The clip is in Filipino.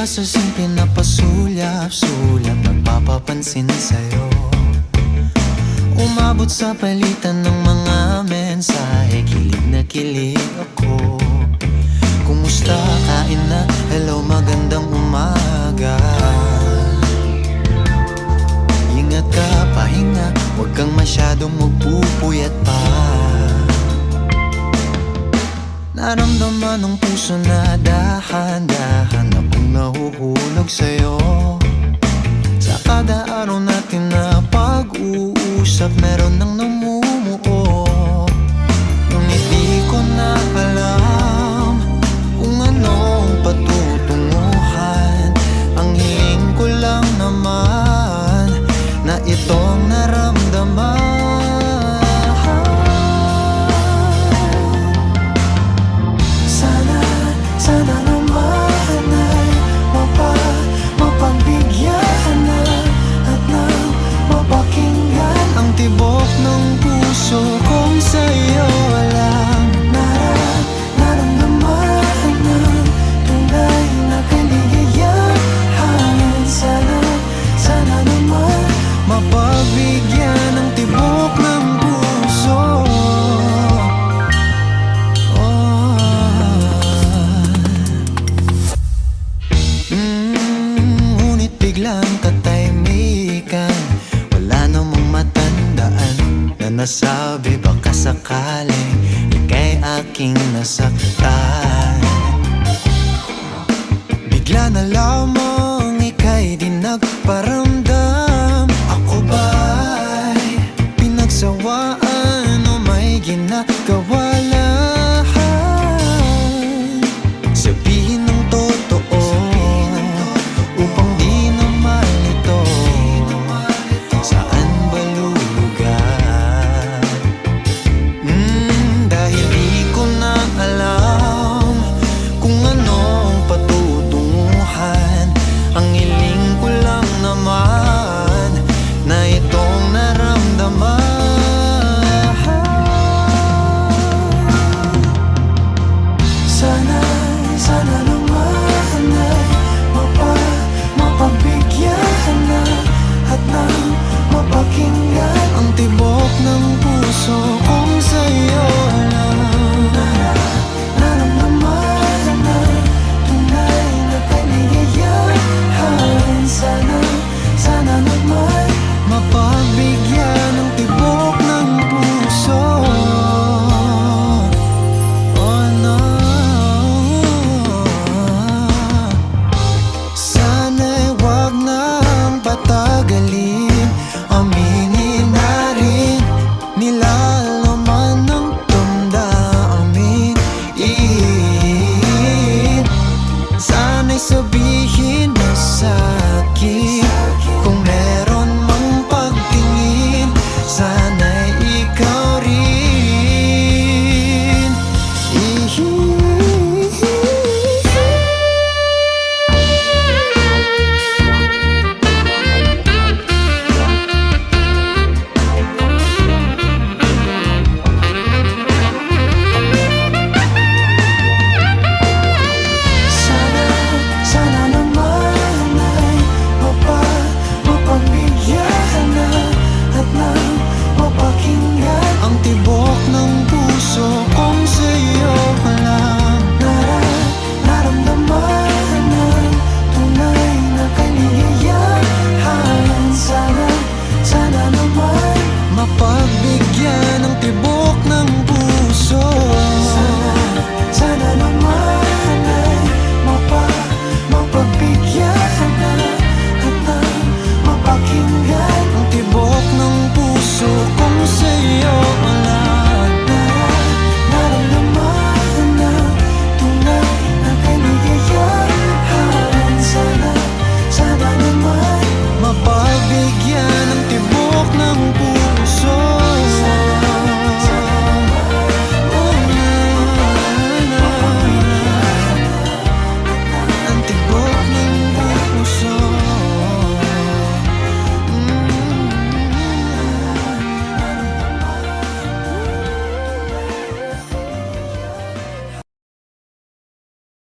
sa simple na pasulyap-sulyap, nagpapapansin sa'yo. Umabot sa palitan ng mga mensahe, kilig na kilig ako. Kumusta, kain na, hello, magandang umaga. Ingat ka, pahinga, huwag kang masyadong magpupuyat pa. Naramdaman ng puso na dahan-dahan akong nahuhulog sa'yo. Sa kada araw natin na pag-uusap, meron nang namumuo. Ngunit di ko na alam kung anong patutunguhan. Ang hiling ko lang naman na itong naramdaman. Sana naman ay mapagbigyan na at nang mapakinggan ang tibok ng puso kong sa'yo lang naramdaman ng tunay na kaligayahan. Sana naman mapagbigyan ng tibok ng puso. Biglang katahimikan, wala namang matandaan na nasabi baka sakaling ika'y aking nasaktan. Bigla na lamang ika'y di nagparaan.